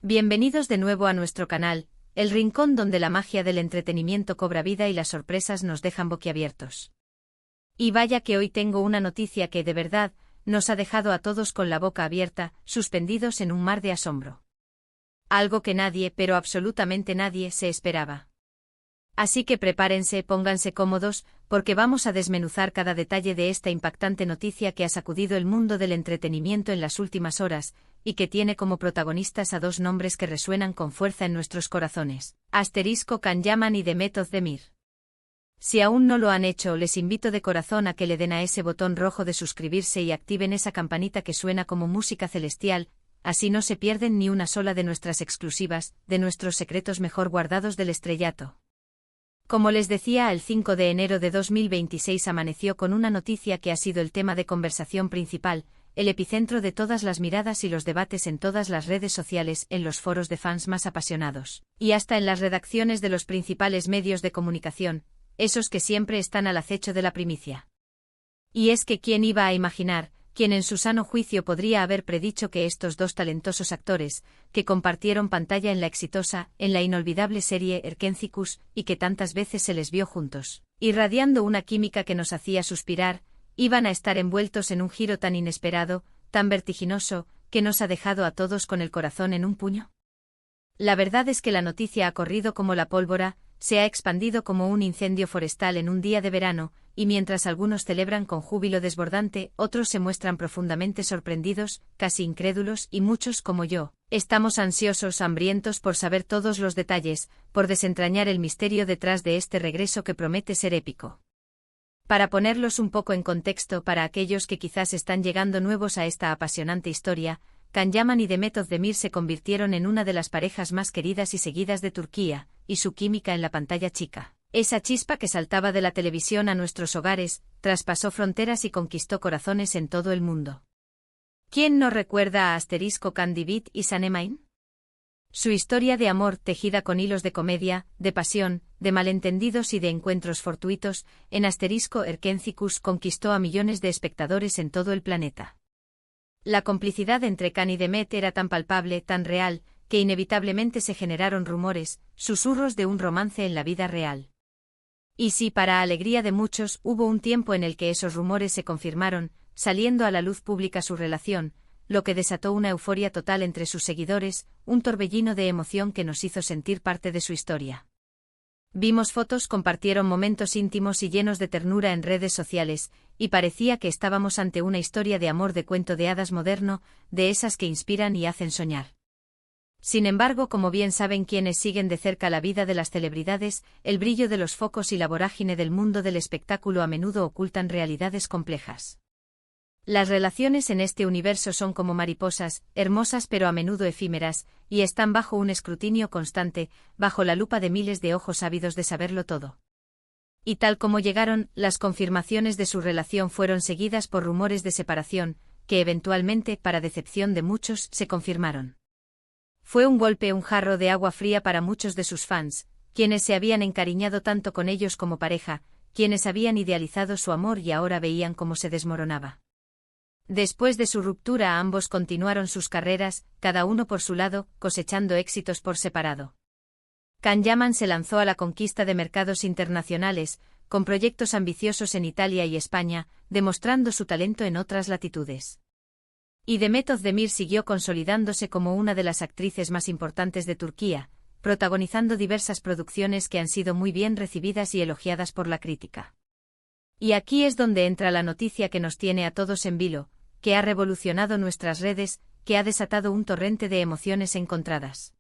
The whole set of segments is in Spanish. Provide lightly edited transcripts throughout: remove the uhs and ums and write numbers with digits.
Bienvenidos de nuevo a nuestro canal, el rincón donde la magia del entretenimiento cobra vida y las sorpresas nos dejan boquiabiertos. Y vaya que hoy tengo una noticia que de verdad nos ha dejado a todos con la boca abierta, suspendidos en un mar de asombro. Algo que nadie, pero absolutamente nadie, se esperaba. Así que prepárense, pónganse cómodos, porque vamos a desmenuzar cada detalle de esta impactante noticia que ha sacudido el mundo del entretenimiento en las últimas horas, y que tiene como protagonistas a dos nombres que resuenan con fuerza en nuestros corazones: Can Yaman y Demet Özdemir. Si aún no lo han hecho, les invito de corazón a que le den a ese botón rojo de suscribirse y activen esa campanita que suena como música celestial, así no se pierden ni una sola de nuestras exclusivas, de nuestros secretos mejor guardados del estrellato. Como les decía, el 5 de enero de 2026 amaneció con una noticia que ha sido el tema de conversación principal, el epicentro de todas las miradas y los debates en todas las redes sociales, en los foros de fans más apasionados, y hasta en las redacciones de los principales medios de comunicación, esos que siempre están al acecho de la primicia. Y es que ¿quién iba a imaginar, quién en su sano juicio podría haber predicho que estos dos talentosos actores, que compartieron pantalla en la exitosa, en la inolvidable serie Erkenzikus, y que tantas veces se les vio juntos, irradiando una química que nos hacía suspirar, iban a estar envueltos en un giro tan inesperado, tan vertiginoso, que nos ha dejado a todos con el corazón en un puño? La verdad es que la noticia ha corrido como la pólvora, se ha expandido como un incendio forestal en un día de verano, y mientras algunos celebran con júbilo desbordante, otros se muestran profundamente sorprendidos, casi incrédulos, y muchos, como yo, estamos ansiosos, hambrientos por saber todos los detalles, por desentrañar el misterio detrás de este regreso que promete ser épico. Para ponerlos un poco en contexto para aquellos que quizás están llegando nuevos a esta apasionante historia, Can Yaman y Demet Özdemir se convirtieron en una de las parejas más queridas y seguidas de Turquía, y su química en la pantalla chica, esa chispa que saltaba de la televisión a nuestros hogares, traspasó fronteras y conquistó corazones en todo el mundo. ¿Quién no recuerda a Can Divit y Sanemein? Su historia de amor, tejida con hilos de comedia, de pasión, de malentendidos y de encuentros fortuitos, en Erkenzikus conquistó a millones de espectadores en todo el planeta. La complicidad entre Can y Demet era tan palpable, tan real, que inevitablemente se generaron rumores, susurros de un romance en la vida real. Y sí, para alegría de muchos, hubo un tiempo en el que esos rumores se confirmaron, saliendo a la luz pública su relación, lo que desató una euforia total entre sus seguidores, un torbellino de emoción que nos hizo sentir parte de su historia. Vimos fotos, compartieron momentos íntimos y llenos de ternura en redes sociales, y parecía que estábamos ante una historia de amor de cuento de hadas moderno, de esas que inspiran y hacen soñar. Sin embargo, como bien saben quienes siguen de cerca la vida de las celebridades, el brillo de los focos y la vorágine del mundo del espectáculo a menudo ocultan realidades complejas. Las relaciones en este universo son como mariposas, hermosas pero a menudo efímeras, y están bajo un escrutinio constante, bajo la lupa de miles de ojos ávidos de saberlo todo. Y tal como llegaron, las confirmaciones de su relación fueron seguidas por rumores de separación, que eventualmente, para decepción de muchos, se confirmaron. Fue un golpe, un jarro de agua fría para muchos de sus fans, quienes se habían encariñado tanto con ellos como pareja, quienes habían idealizado su amor y ahora veían cómo se desmoronaba. Después de su ruptura, ambos continuaron sus carreras, cada uno por su lado, cosechando éxitos por separado. Can Yaman se lanzó a la conquista de mercados internacionales, con proyectos ambiciosos en Italia y España, demostrando su talento en otras latitudes. Y Demet Özdemir siguió consolidándose como una de las actrices más importantes de Turquía, protagonizando diversas producciones que han sido muy bien recibidas y elogiadas por la crítica. Y aquí es donde entra la noticia que nos tiene a todos en vilo, que ha revolucionado nuestras redes, que ha desatado un torrente de emociones encontradas.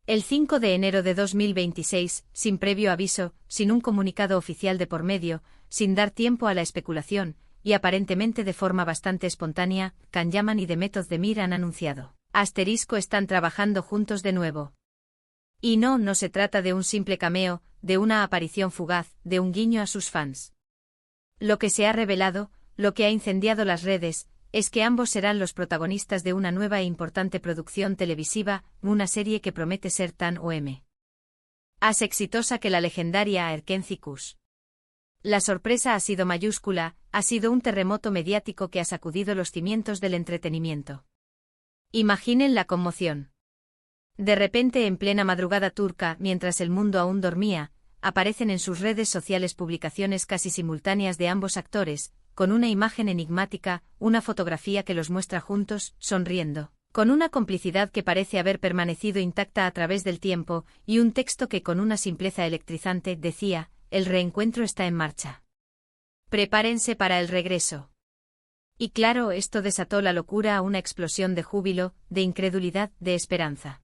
El 5 de enero de 2026, sin previo aviso, sin un comunicado oficial de por medio, sin dar tiempo a la especulación, y aparentemente de forma bastante espontánea, Can Yaman y Demet Özdemir han anunciado: están trabajando juntos de nuevo. Y no se trata de un simple cameo, de una aparición fugaz, de un guiño a sus fans. Lo que se ha revelado, lo que ha incendiado las redes, es que ambos serán los protagonistas de una nueva e importante producción televisiva, una serie que promete ser tan más exitosa que la legendaria Erkenzikus. La sorpresa ha sido mayúscula, ha sido un terremoto mediático que ha sacudido los cimientos del entretenimiento. Imaginen la conmoción. De repente, en plena madrugada turca, mientras el mundo aún dormía, aparecen en sus redes sociales publicaciones casi simultáneas de ambos actores, con una imagen enigmática, una fotografía que los muestra juntos, sonriendo, con una complicidad que parece haber permanecido intacta a través del tiempo, y un texto que con una simpleza electrizante decía: el reencuentro está en marcha. Prepárense para el regreso. Y claro, esto desató la locura a una explosión de júbilo, de incredulidad, de esperanza.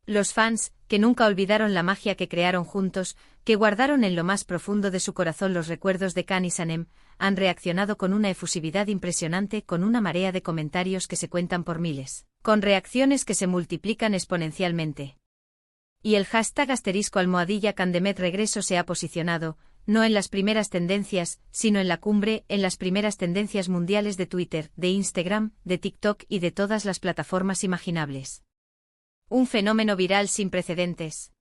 Los fans, que nunca olvidaron la magia que crearon juntos, que guardaron en lo más profundo de su corazón los recuerdos de Can y Sanem, han reaccionado con una efusividad impresionante, con una marea de comentarios que se cuentan por miles, con reacciones que se multiplican exponencialmente. Y el hashtag *Candemet regreso se ha posicionado, no en las primeras tendencias, sino en la cumbre, en las primeras tendencias mundiales de Twitter, de Instagram, de TikTok y de todas las plataformas imaginables. Un fenómeno viral sin precedentes.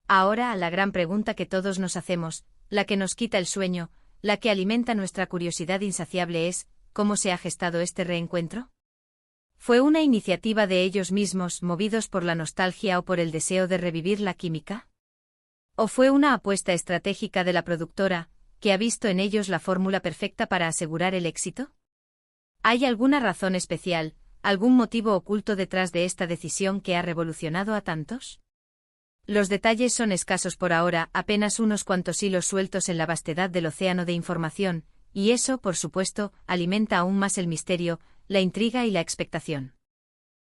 Ahora, la gran pregunta que todos nos hacemos, la que nos quita el sueño, la que alimenta nuestra curiosidad insaciable es: ¿cómo se ha gestado este reencuentro? ¿Fue una iniciativa de ellos mismos, movidos por la nostalgia o por el deseo de revivir la química? ¿O fue una apuesta estratégica de la productora, que ha visto en ellos la fórmula perfecta para asegurar el éxito? ¿Hay alguna razón especial, algún motivo oculto detrás de esta decisión que ha revolucionado a tantos? Los detalles son escasos por ahora, apenas unos cuantos hilos sueltos en la vastedad del océano de información, y eso, por supuesto, alimenta aún más el misterio, la intriga y la expectación.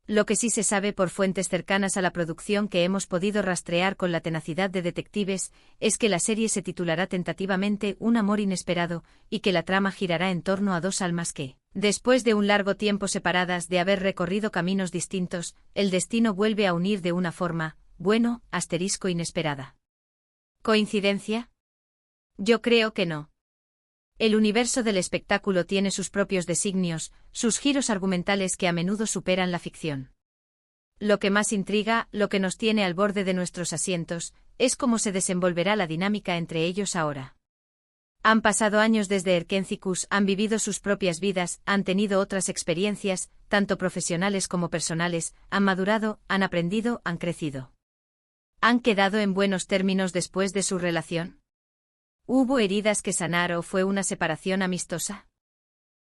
Lo que sí se sabe por fuentes cercanas a la producción que hemos podido rastrear con la tenacidad de detectives, es que la serie se titulará tentativamente Un amor inesperado, y que la trama girará en torno a dos almas que, después de un largo tiempo separadas, de haber recorrido caminos distintos, el destino vuelve a unir de una forma, inesperada. ¿Coincidencia? Yo creo que no. El universo del espectáculo tiene sus propios designios, sus giros argumentales que a menudo superan la ficción. Lo que más intriga, lo que nos tiene al borde de nuestros asientos, es cómo se desenvolverá la dinámica entre ellos ahora. Han pasado años desde Erkencicus, han vivido sus propias vidas, han tenido otras experiencias, tanto profesionales como personales, han madurado, han aprendido, han crecido. ¿Han quedado en buenos términos después de su relación? ¿Hubo heridas que sanar o fue una separación amistosa?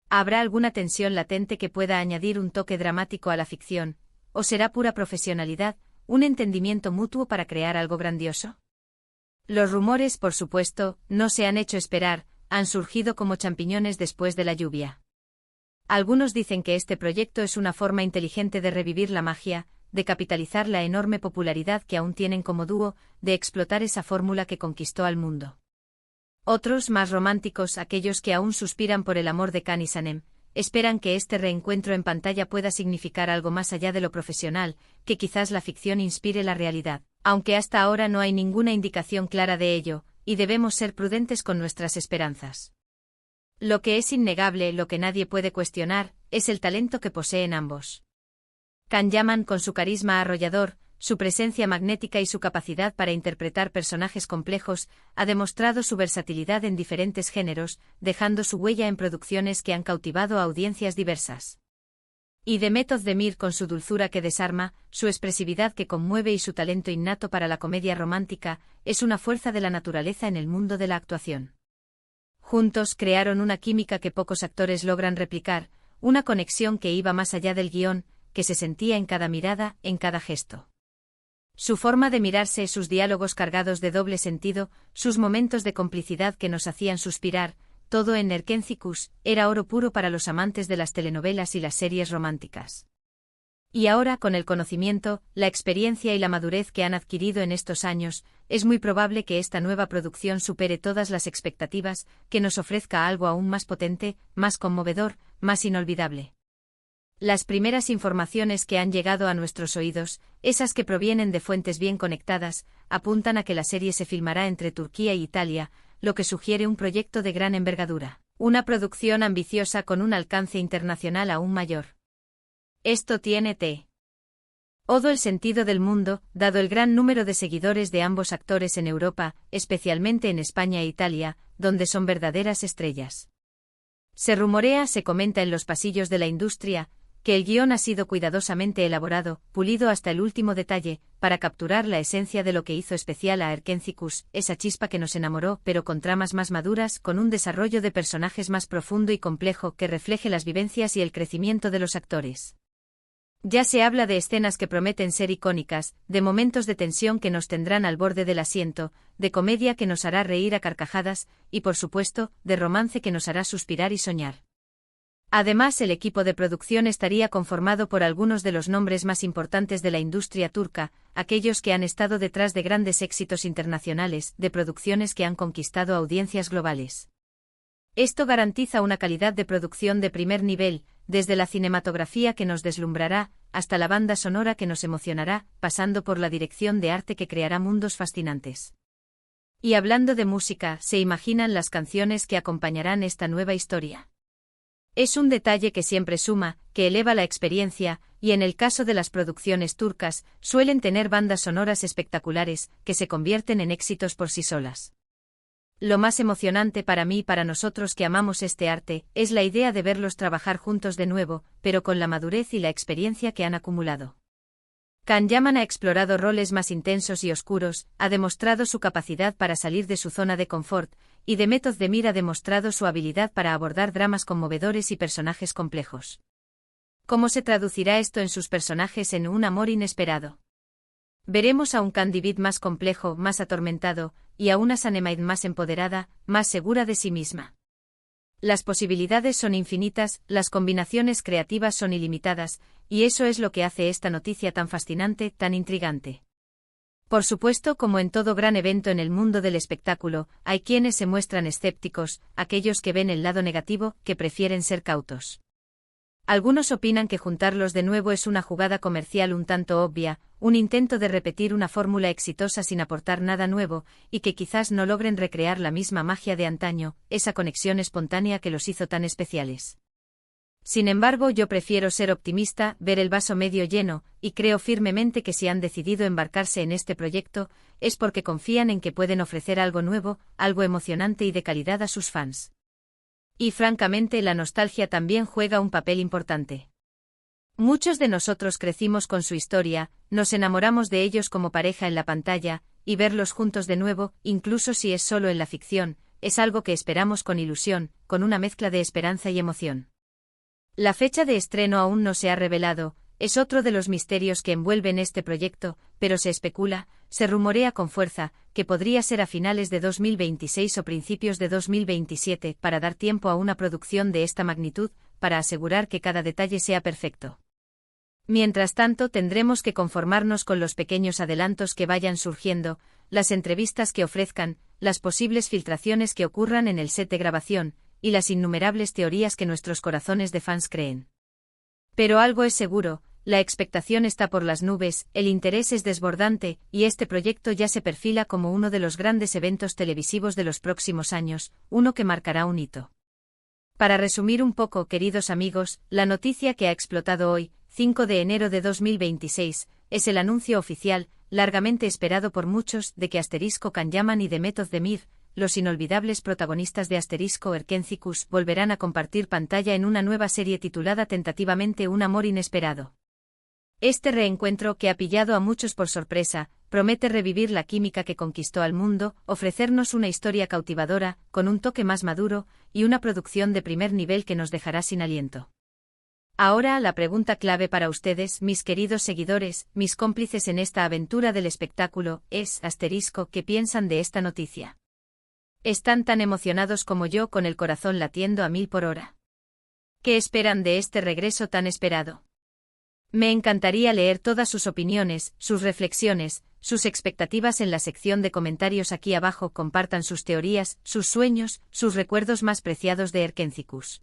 ¿Habrá alguna tensión latente que pueda añadir un toque dramático a la ficción, o será pura profesionalidad, un entendimiento mutuo para crear algo grandioso? Los rumores, por supuesto, no se han hecho esperar, han surgido como champiñones después de la lluvia. Algunos dicen que este proyecto es una forma inteligente de revivir la magia, de capitalizar la enorme popularidad que aún tienen como dúo, de explotar esa fórmula que conquistó al mundo. Otros, más románticos, aquellos que aún suspiran por el amor de Can y Sanem, esperan que este reencuentro en pantalla pueda significar algo más allá de lo profesional, que quizás la ficción inspire la realidad, aunque hasta ahora no hay ninguna indicación clara de ello, y debemos ser prudentes con nuestras esperanzas. Lo que es innegable, lo que nadie puede cuestionar, es el talento que poseen ambos. Can Yaman, con su carisma arrollador, su presencia magnética y su capacidad para interpretar personajes complejos, ha demostrado su versatilidad en diferentes géneros, dejando su huella en producciones que han cautivado a audiencias diversas. Y Demet Özdemir, con su dulzura que desarma, su expresividad que conmueve y su talento innato para la comedia romántica, es una fuerza de la naturaleza en el mundo de la actuación. Juntos crearon una química que pocos actores logran replicar, una conexión que iba más allá del guión, que se sentía en cada mirada, en cada gesto. Su forma de mirarse, sus diálogos cargados de doble sentido, sus momentos de complicidad que nos hacían suspirar, todo en Erkencicus, era oro puro para los amantes de las telenovelas y las series románticas. Y ahora, con el conocimiento, la experiencia y la madurez que han adquirido en estos años, es muy probable que esta nueva producción supere todas las expectativas, que nos ofrezca algo aún más potente, más conmovedor, más inolvidable. Las primeras informaciones que han llegado a nuestros oídos, esas que provienen de fuentes bien conectadas, apuntan a que la serie se filmará entre Turquía y Italia, lo que sugiere un proyecto de gran envergadura, una producción ambiciosa con un alcance internacional aún mayor. Esto tiene todo el sentido del mundo, dado el gran número de seguidores de ambos actores en Europa, especialmente en España e Italia, donde son verdaderas estrellas. Se rumorea, se comenta en los pasillos de la industria, que el guión ha sido cuidadosamente elaborado, pulido hasta el último detalle, para capturar la esencia de lo que hizo especial a Erkentzicus, esa chispa que nos enamoró, pero con tramas más maduras, con un desarrollo de personajes más profundo y complejo que refleje las vivencias y el crecimiento de los actores. Ya se habla de escenas que prometen ser icónicas, de momentos de tensión que nos tendrán al borde del asiento, de comedia que nos hará reír a carcajadas, y por supuesto, de romance que nos hará suspirar y soñar. Además, el equipo de producción estaría conformado por algunos de los nombres más importantes de la industria turca, aquellos que han estado detrás de grandes éxitos internacionales, de producciones que han conquistado audiencias globales. Esto garantiza una calidad de producción de primer nivel, desde la cinematografía que nos deslumbrará, hasta la banda sonora que nos emocionará, pasando por la dirección de arte que creará mundos fascinantes. Y hablando de música, ¿se imaginan las canciones que acompañarán esta nueva historia? Es un detalle que siempre suma, que eleva la experiencia, y en el caso de las producciones turcas, suelen tener bandas sonoras espectaculares, que se convierten en éxitos por sí solas. Lo más emocionante para mí y para nosotros que amamos este arte, es la idea de verlos trabajar juntos de nuevo, pero con la madurez y la experiencia que han acumulado. Can Yaman ha explorado roles más intensos y oscuros, ha demostrado su capacidad para salir de su zona de confort, y Demet Özdemir ha demostrado su habilidad para abordar dramas conmovedores y personajes complejos. ¿Cómo se traducirá esto en sus personajes en un amor inesperado? Veremos a un Candide más complejo, más atormentado, y a una Sanemide más empoderada, más segura de sí misma. Las posibilidades son infinitas, las combinaciones creativas son ilimitadas, y eso es lo que hace esta noticia tan fascinante, tan intrigante. Por supuesto, como en todo gran evento en el mundo del espectáculo, hay quienes se muestran escépticos, aquellos que ven el lado negativo, que prefieren ser cautos. Algunos opinan que juntarlos de nuevo es una jugada comercial un tanto obvia, un intento de repetir una fórmula exitosa sin aportar nada nuevo, y que quizás no logren recrear la misma magia de antaño, esa conexión espontánea que los hizo tan especiales. Sin embargo, yo prefiero ser optimista, ver el vaso medio lleno, y creo firmemente que si han decidido embarcarse en este proyecto, es porque confían en que pueden ofrecer algo nuevo, algo emocionante y de calidad a sus fans. Y francamente, la nostalgia también juega un papel importante. Muchos de nosotros crecimos con su historia, nos enamoramos de ellos como pareja en la pantalla, y verlos juntos de nuevo, incluso si es solo en la ficción, es algo que esperamos con ilusión, con una mezcla de esperanza y emoción. La fecha de estreno aún no se ha revelado, es otro de los misterios que envuelven este proyecto, pero se especula, se rumorea con fuerza, que podría ser a finales de 2026 o principios de 2027, para dar tiempo a una producción de esta magnitud, para asegurar que cada detalle sea perfecto. Mientras tanto, tendremos que conformarnos con los pequeños adelantos que vayan surgiendo, las entrevistas que ofrezcan, las posibles filtraciones que ocurran en el set de grabación, y las innumerables teorías que nuestros corazones de fans creen. Pero algo es seguro, la expectación está por las nubes, el interés es desbordante, y este proyecto ya se perfila como uno de los grandes eventos televisivos de los próximos años, uno que marcará un hito. Para resumir un poco, queridos amigos, la noticia que ha explotado hoy, 5 de enero de 2026, es el anuncio oficial, largamente esperado por muchos, de que Can Yaman y Demet Özdemir, los inolvidables protagonistas de Erkentzicus, volverán a compartir pantalla en una nueva serie titulada tentativamente Un amor inesperado. Este reencuentro, que ha pillado a muchos por sorpresa, promete revivir la química que conquistó al mundo, ofrecernos una historia cautivadora, con un toque más maduro, y una producción de primer nivel que nos dejará sin aliento. Ahora, la pregunta clave para ustedes, mis queridos seguidores, mis cómplices en esta aventura del espectáculo, es, ¿qué piensan de esta noticia? ¿Están tan emocionados como yo, con el corazón latiendo a 1000 por hora? ¿Qué esperan de este regreso tan esperado? Me encantaría leer todas sus opiniones, sus reflexiones, sus expectativas en la sección de comentarios aquí abajo. Compartan sus teorías, sus sueños, sus recuerdos más preciados de Erkentzicus.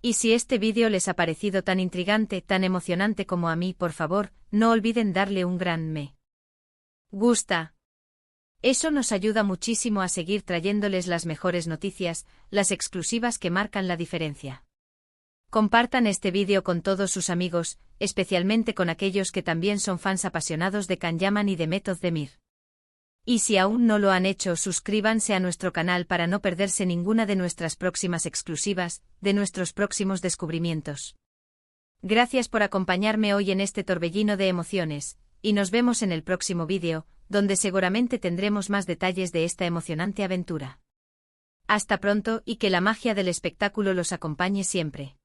Y si este vídeo les ha parecido tan intrigante, tan emocionante como a mí, por favor, no olviden darle un gran me gusta. Eso nos ayuda muchísimo a seguir trayéndoles las mejores noticias, las exclusivas que marcan la diferencia. Compartan este vídeo con todos sus amigos, especialmente con aquellos que también son fans apasionados de Can Yaman y Demet Özdemir. Y si aún no lo han hecho, suscríbanse a nuestro canal para no perderse ninguna de nuestras próximas exclusivas, de nuestros próximos descubrimientos. Gracias por acompañarme hoy en este torbellino de emociones, y nos vemos en el próximo vídeo, donde seguramente tendremos más detalles de esta emocionante aventura. Hasta pronto y que la magia del espectáculo los acompañe siempre.